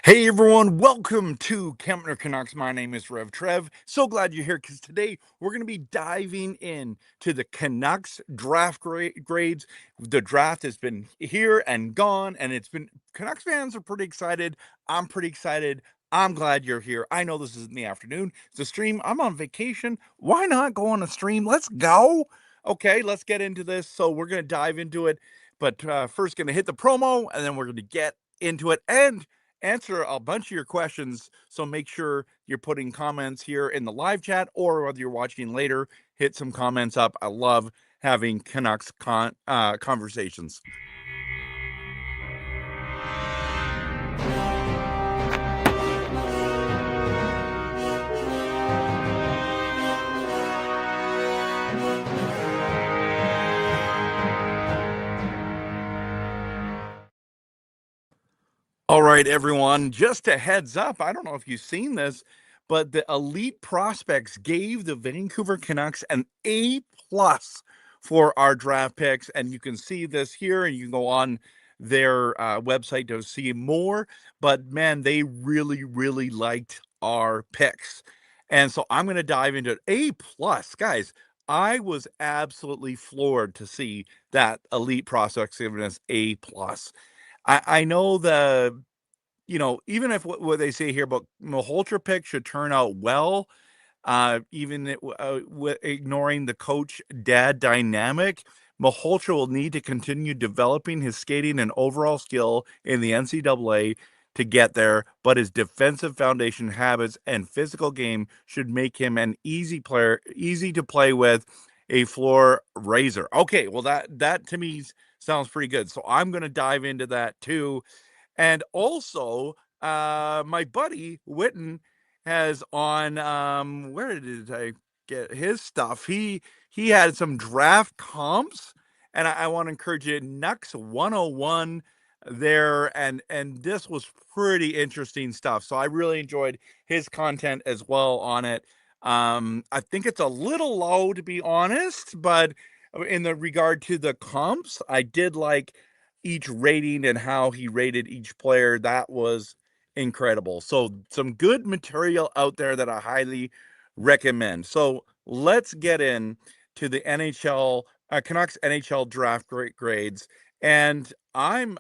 Hey everyone, welcome to Kempner Canucks. My name is RevTrev. So glad you're here because today we're going to be diving in to the Canucks draft grades. The draft has been here and gone, and Canucks fans are pretty excited. I'm pretty excited. I'm glad you're here. I know this is in the afternoon. It's a stream. I'm on vacation. Why not go on a stream? Let's go. Okay, let's get into this. So we're going to dive into it. But first, going to hit the promo, and then we're going to get into it and answer a bunch of your questions. So make sure you're putting comments here in the live chat, or whether you're watching later, hit some comments up. I love having Canucks conversations. All right, everyone, just a heads up. I don't know if you've seen this, but the Elite Prospects gave the Vancouver Canucks an A+ for our draft picks. And you can see this here, and you can go on their website to see more. But man, they really, really liked our picks. And so I'm going to dive into it. A+, guys. I was absolutely floored to see that Elite Prospects giving us A+. I know even if what they say here about Malhotra pick should turn out well, even ignoring the coach-dad dynamic, Malhotra will need to continue developing his skating and overall skill in the NCAA to get there, but his defensive foundation habits and physical game should make him an easy player, easy to play with, a floor raiser. Okay, well that to me sounds pretty good. So I'm going to dive into that too. And also, my buddy Witten has on where did I get his stuff? He had some draft comps, and I want to encourage you, Nux 101 there, and this was pretty interesting stuff. So I really enjoyed his content as well on it. I think it's a little low, to be honest, but in the regard to the comps, I did like each rating and how he rated each player. That was incredible. So some good material out there that I highly recommend. So let's get in to the NHL Canucks NHL draft grades, and I'm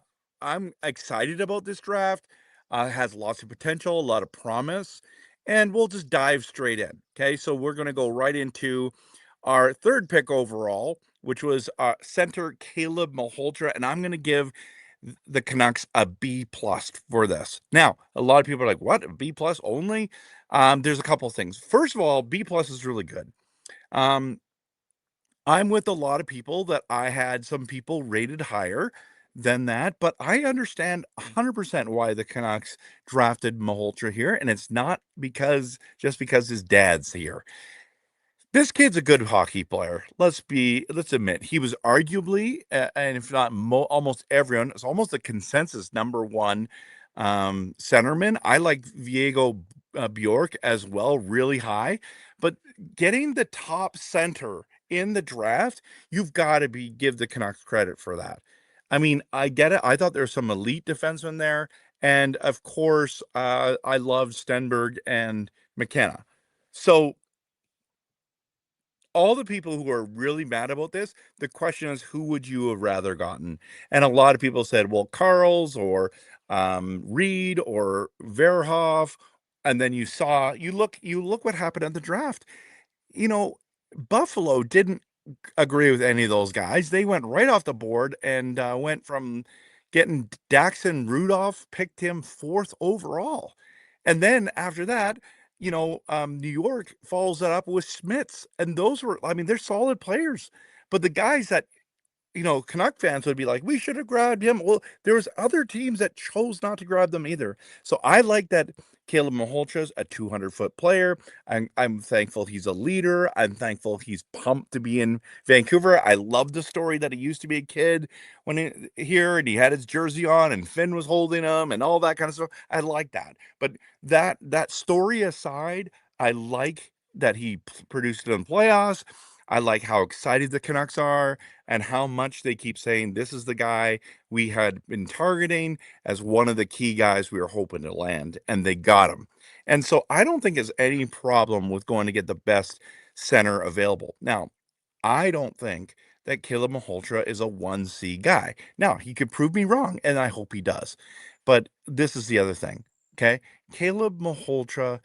excited about this draft. It has lots of potential, a lot of promise, and we'll just dive straight in. Okay, so we're going to go right into our third pick overall, which was center Caleb Malhotra, and I'm going to give the Canucks a B+ for this. Now, a lot of people are like, "What, a B+ only?" There's a couple things. First of all, B+ is really good. Um, I'm with a lot of people that I had some people rated higher than that, but I understand 100% why the Canucks drafted Malhotra here, and it's not just because his dad's here. This kid's a good hockey player. Let's admit he was arguably, and if not almost everyone, it's almost a consensus number one centerman. I like Diego Bjork as well, really high, but getting the top center in the draft, you've got to give the Canucks credit for that. I mean, I get it. I thought there were some elite defensemen there, and of course, I loved Stenberg and McKenna. So all the people who are really mad about this, the question is, who would you have rather gotten? And a lot of people said, well, Carls or Reed or Verhoff. And then you look what happened at the draft. You know, Buffalo didn't agree with any of those guys. They went right off the board and went from getting Daxon Rudolph, picked him 4th overall. And then after that, New York follows that up with Smits. And those were, I mean, they're solid players. But the guys that Canuck fans would be like, we should have grabbed him. Well, there was other teams that chose not to grab them either. So I like that Caleb Malhotra's a 200-foot player. I'm thankful he's a leader. I'm thankful he's pumped to be in Vancouver. I love the story that he used to be a kid here and he had his jersey on and Finn was holding him and all that kind of stuff. I like that. But that story aside, I like that he produced it in playoffs. I like how excited the Canucks are and how much they keep saying this is the guy we had been targeting as one of the key guys we were hoping to land, and they got him. And so I don't think there's any problem with going to get the best center available. Now, I don't think that Caleb Malhotra is a 1C guy. Now, he could prove me wrong, and I hope he does. But this is the other thing, okay? Caleb Malhotra,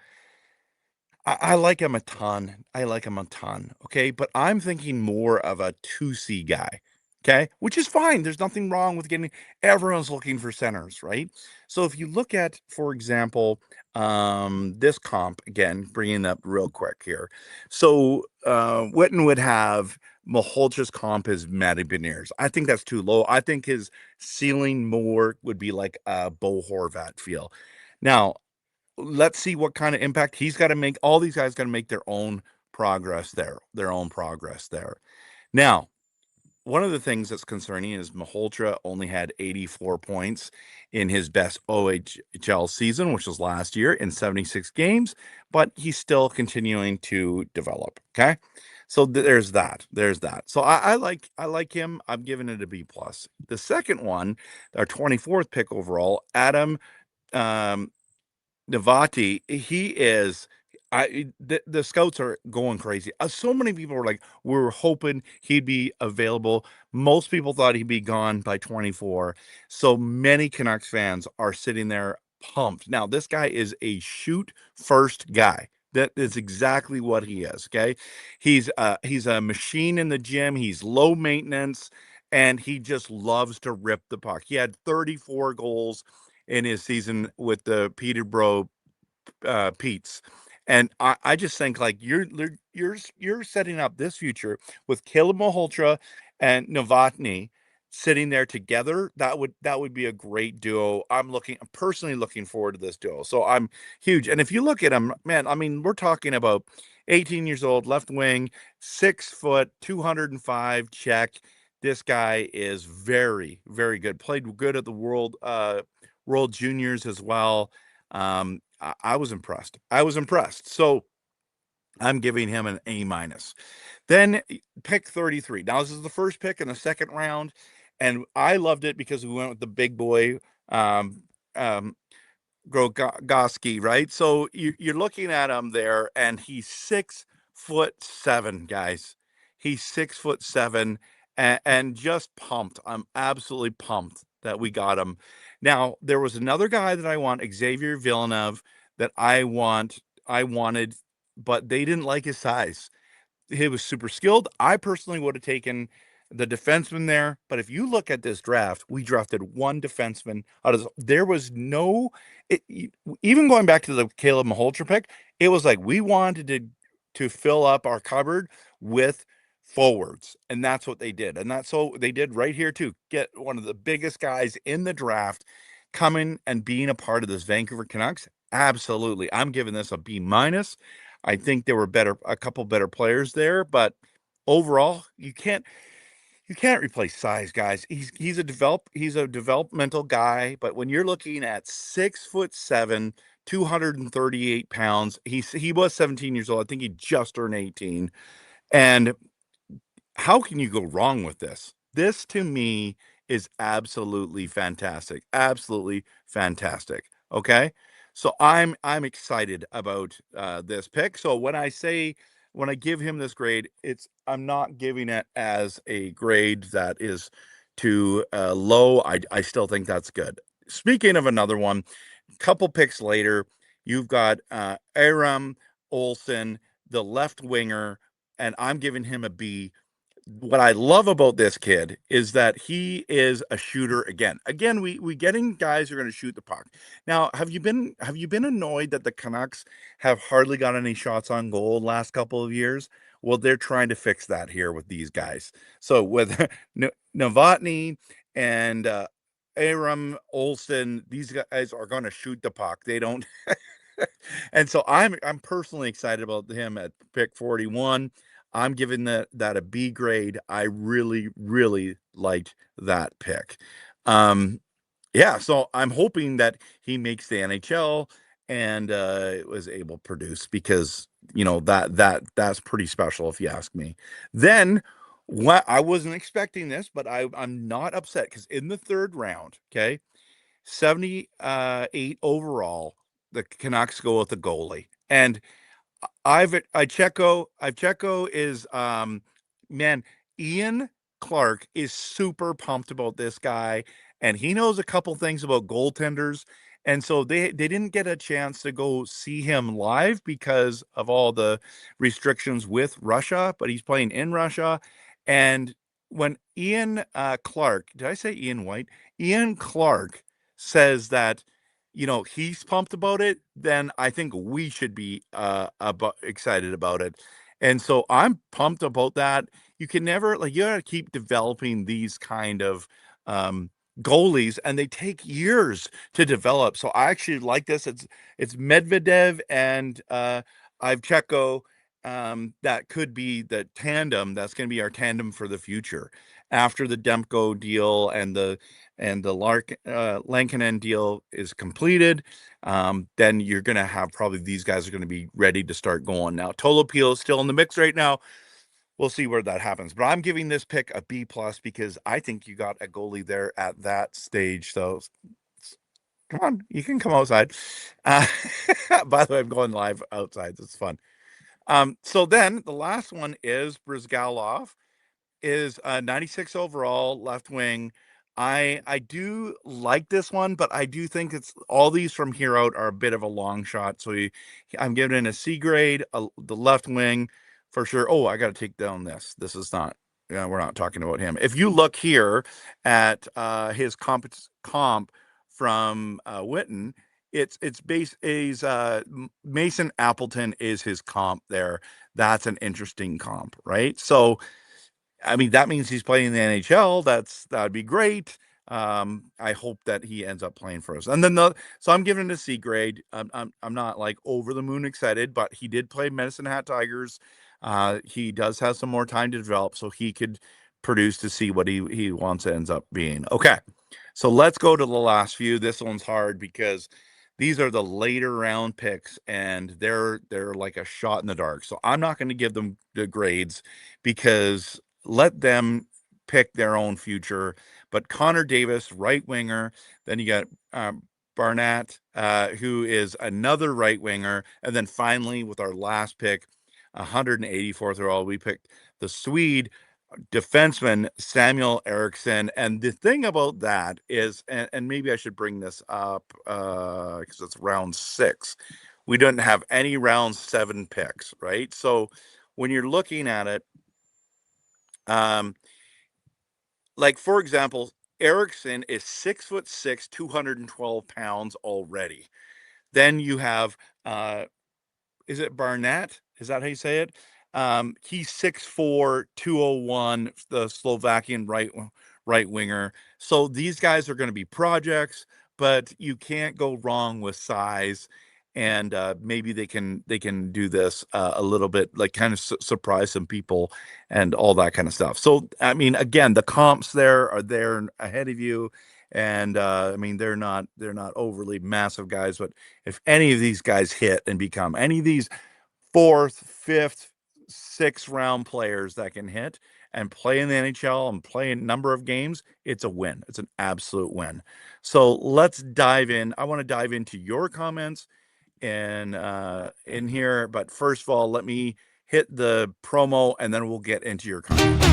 I like him a ton. I like him a ton, okay? But I'm thinking more of a 2C guy, okay? Which is fine. There's nothing wrong with getting everyone's looking for centers, right? So if you look at, for example, this comp, again, bringing it up real quick here. So Witten would have Malholtra's comp is Matty Beniers. I think that's too low. I think his ceiling more would be like a Bo Horvat feel. Now, let's see what kind of impact he's got to make. All these guys got to make their own progress there, Now, one of the things that's concerning is Malhotra only had 84 points in his best OHL season, which was last year in 76 games, but he's still continuing to develop. Okay. So there's that. So I like him. I'm giving it a B plus. The second one, our 24th pick overall, Adam um, Novotny, he is. The scouts are going crazy. So many people were like, we were hoping he'd be available. Most people thought he'd be gone by 24. So many Canucks fans are sitting there pumped. Now, this guy is a shoot first guy. That is exactly what he is. Okay, he's a machine in the gym. He's low maintenance, and he just loves to rip the puck. He had 34 goals in his season with the Peterborough Pete's. And I just think like you're setting up this future with Caleb Malhotra and Novotny sitting there together. That would be a great duo. I'm personally looking forward to this duo. So I'm huge. And if you look at him, man, I mean, we're talking about 18 years old, left wing, 6 foot, 205 check. This guy is very, very good. Played good at the World Juniors as well. I was impressed. So I'm giving him an A minus. Then pick 33. Now this is the first pick in the second round, and I loved it because we went with the big boy, um, um, Grogoski, right? So you're looking at him there, and he's 6'7", guys. He's 6'7", and just pumped. I'm absolutely pumped that we got him. Now there was another guy that I want, Xavier Villeneuve, that I wanted, but they didn't like his size. He was super skilled. I personally would have taken the defenseman there, but if you look at this draft, we drafted one defenseman out of there was no even going back to the Caleb Malhotra pick, it was like we wanted to fill up our cupboard with forwards, and that's what they did. And that's what they did right here too. Get one of the biggest guys in the draft coming and being a part of this Vancouver Canucks. Absolutely. I'm giving this a B minus. I think there were a couple better players there, but overall, you can't replace size, guys. He's a developmental guy, but when you're looking at 6'7", 238 pounds, he was 17 years old. I think he just turned 18. And how can you go wrong with this? This to me is absolutely fantastic. Absolutely fantastic. Okay. So I'm excited about this pick. So when I give him this grade, I'm not giving it as a grade that is too low. I still think that's good. Speaking of another one, couple picks later, you've got Aaram-Olsen, the left winger, and I'm giving him a B. What I love about this kid is that he is a shooter again. Again, we getting guys who are going to shoot the puck. Now, have you been annoyed that the Canucks have hardly got any shots on goal the last couple of years? Well, they're trying to fix that here with these guys. So with Novotny and Aram Olsen, these guys are going to shoot the puck. They don't. And so I'm personally excited about him at pick 41. I'm giving that a B grade. I really, really liked that pick. Yeah, so I'm hoping that he makes the NHL and was able to produce because that's pretty special if you ask me. Then what I wasn't expecting this, but I'm not upset because in the third round, okay, 78 overall, the Canucks go with the goalie. And Checo is man, Ian Clark is super pumped about this guy, and he knows a couple things about goaltenders. And so they didn't get a chance to go see him live because of all the restrictions with Russia, but he's playing in Russia. And when Ian Clark, did I say Ian White? Ian Clark says that he's pumped about it, then I think we should be excited about it. And so I'm pumped about that. You can never you gotta keep developing these kind of goalies, and they take years to develop. So I actually like this. It's Medvedev and Ivcheko. That could be the tandem. That's going to be our tandem for the future after the Demko deal and the Lankinen deal is completed. Then you're going to have probably these guys are going to be ready to start going. Now, Tolopilo is still in the mix right now. We'll see where that happens. But I'm giving this pick a B+ because I think you got a goalie there at that stage. So come on, you can come outside. By the way, I'm going live outside. It's fun. So then the last one is Brizgalov. Is 96 overall left wing. I do like this one, but I do think it's all these from here out are a bit of a long shot. So I'm giving it a C grade, the left wing for sure. Oh, I got to take down this. This is not. We're not talking about him. If you look here at his comp from Witten, it's Mason Appleton is his comp there. That's an interesting comp, right? So I mean, that means he's playing in the NHL. That'd be great. I hope that he ends up playing for us. And then so I'm giving it a C grade. I'm not like over the moon excited, but he did play Medicine Hat Tigers. He does have some more time to develop, so he could produce to see what he wants to ends up being. Okay, so let's go to the last few. This one's hard because these are the later round picks, and they're like a shot in the dark. So I'm not going to give them the grades because let them pick their own future. But Connor Davis, right winger. Then you got Barnett, who is another right winger. And then finally, with our last pick, 184th overall, we picked the Swede defenseman Samuel Eriksson. And the thing about that is, and maybe I should bring this up because it's round 6. We didn't have any round 7 picks, right? So when you're looking at it, like for example, Eriksson is 6'6", 212 pounds already. Then you have is it Barnett? Is that how you say it? He's 6'4", 201, the Slovakian right winger. So these guys are going to be projects, but you can't go wrong with size. And maybe they can do this a little bit, like kind of surprise some people and all that kind of stuff. So I mean, again, the comps there are there ahead of you, and I mean they're not overly massive guys, but if any of these guys hit and become any of these 4th, 5th, 6th round players that can hit and play in the NHL and play a number of games, it's a win. It's an absolute win. So let's dive in. I want to dive into your comments in here, but first of all, let me hit the promo and then we'll get into your comments.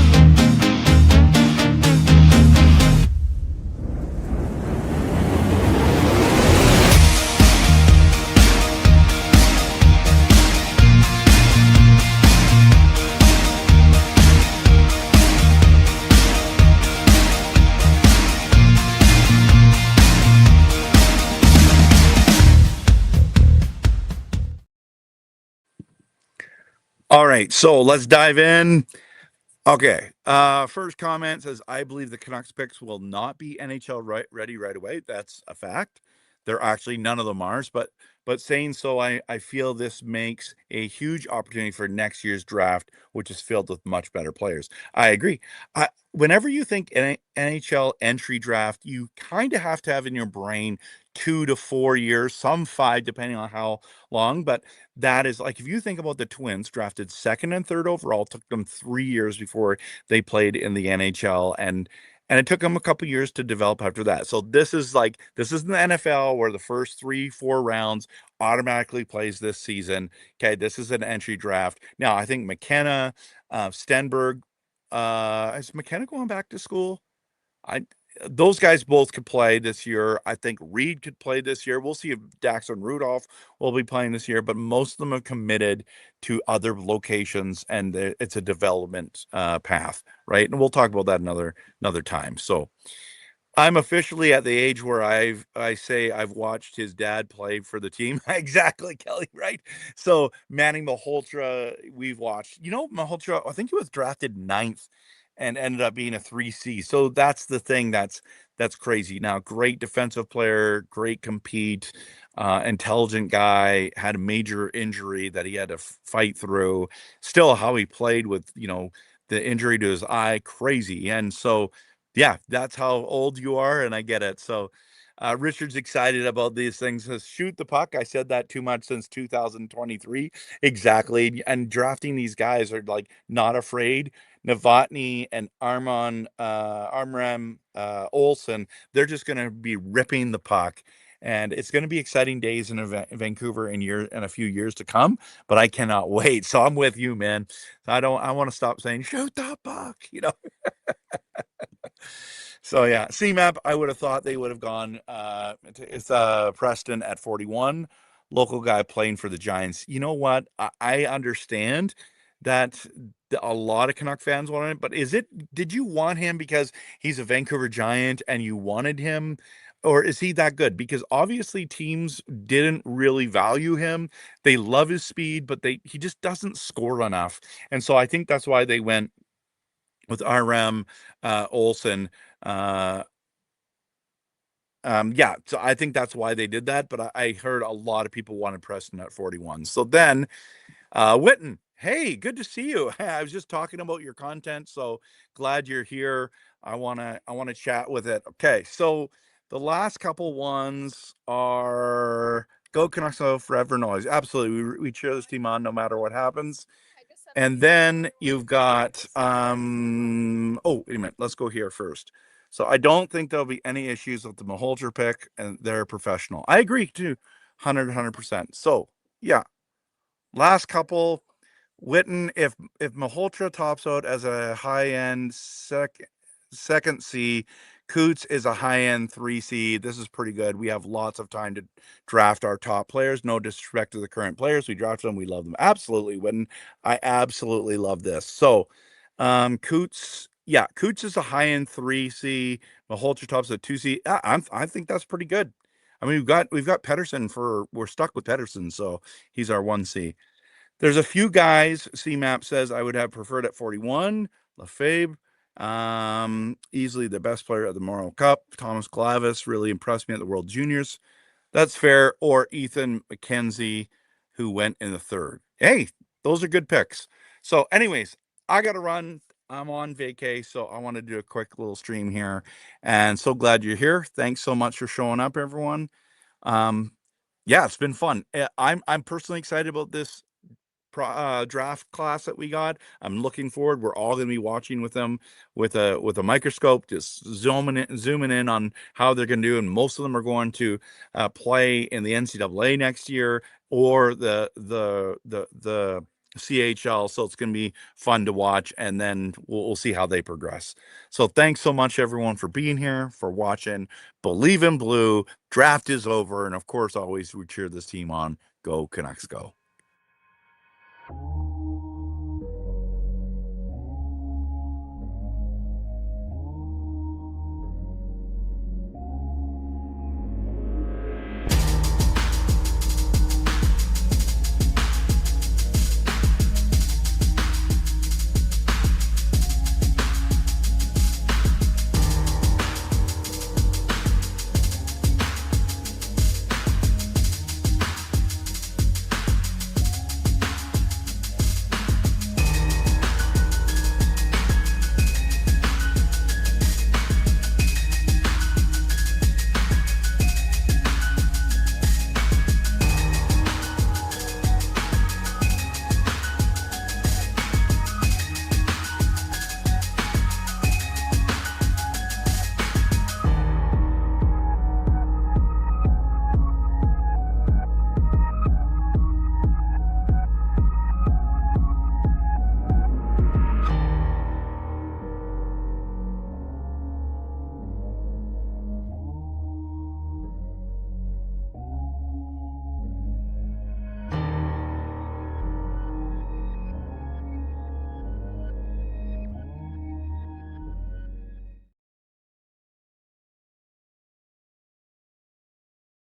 All right, so let's dive in. Okay, first comment says, I believe the Canucks picks will not be NHL ready right away. That's a fact. They're actually, none of them are, but saying so, I feel this makes a huge opportunity for next year's draft, which is filled with much better players. I agree. Whenever you think NHL entry draft, you kind of have to have in your brain 2 to 4 years, some 5, depending on how long. But that is like, if you think about the Twins, drafted second and third overall, took them 3 years before they played in the NHL, and it took them a couple years to develop after that. So this is like, this is the NFL where the first 3, 4 rounds automatically plays this season. Okay, this is an entry draft. Now I think McKenna, Stenberg, is McKenna going back to school? I Those guys both could play this year. I think Reed could play this year. We'll see if Daxon Rudolph will be playing this year, but most of them have committed to other locations, and it's a development path, right? And we'll talk about that another time. So I'm officially at the age where I say I've watched his dad play for the team. Exactly, Kelly, right? So Manny Malhotra, we've watched. Malhotra, I think he was drafted ninth and ended up being a 3C. So that's the thing that's crazy. Now, great defensive player, great compete, intelligent guy, had a major injury that he had to fight through. Still, how he played with, the injury to his eye, crazy. And so yeah, that's how old you are, and I get it. So, Richard's excited about these things. Says, shoot the puck. I said that too much since 2023. Exactly. And drafting these guys are like not afraid. Novotny and Aaram-Olsen, they're just going to be ripping the puck. And it's going to be exciting days in Vancouver in a few years to come, but I cannot wait. So I'm with you, man. I want to stop saying shoot the puck. So yeah, CMAP, I would have thought they would have gone. It's Preston at 41, local guy playing for the Giants. You know what? I understand that a lot of Canuck fans wanted him, but did you want him because he's a Vancouver Giant and you wanted him? Or is he that good? Because obviously teams didn't really value him. They love his speed, but he just doesn't score enough. And so I think that's why they went with RM Olsen. Uh, yeah, so I think that's why they did that. But I heard a lot of people wanted Preston at 41. So then, Witten, hey, good to see you. I was just talking about your content, so glad you're here. I wanna chat with it. Okay, so the last couple ones are go Canucks forever noise. Absolutely, we cheer this team on no matter what happens. And then you've got oh, wait a minute, let's go here first. So I don't think there'll be any issues with the Malhotra pick, and they're professional. I agree too, 100%. So yeah, last couple, Witten, if Malhotra tops out as a high end second C, Coots is a high end 3C. This is pretty good. We have lots of time to draft our top players. No disrespect to the current players. We draft them. We love them. Absolutely, Witten. I absolutely love this. So, Coots, yeah, Coots is a high end 3C. Malhotra tops at 2C. I think that's pretty good. I mean, we've got Pedersen we're stuck with Pedersen, so he's our 1C. There's a few guys CMAP says I would have preferred at 41. Lefebvre, easily the best player at the Memorial Cup. Thomas Glavis really impressed me at the World Juniors. That's fair. Or Ethan McKenzie, who went in the third. Hey, those are good picks. So, anyways, I got to run. I'm on vacay, so I want to do a quick little stream here. And so glad you're here. Thanks so much for showing up, everyone. Um, yeah, it's been fun. I'm personally excited about this draft class that we got. I'm looking forward. We're all going to be watching with them with a microscope, just zooming in on how they're going to do. And most of them are going to play in the NCAA next year or the CHL. So it's going to be fun to watch, and then we'll see how they progress. So thanks so much, everyone, for being here, for watching. Believe in Blue. Draft is over, and of course, always we cheer this team on. Go Canucks, go!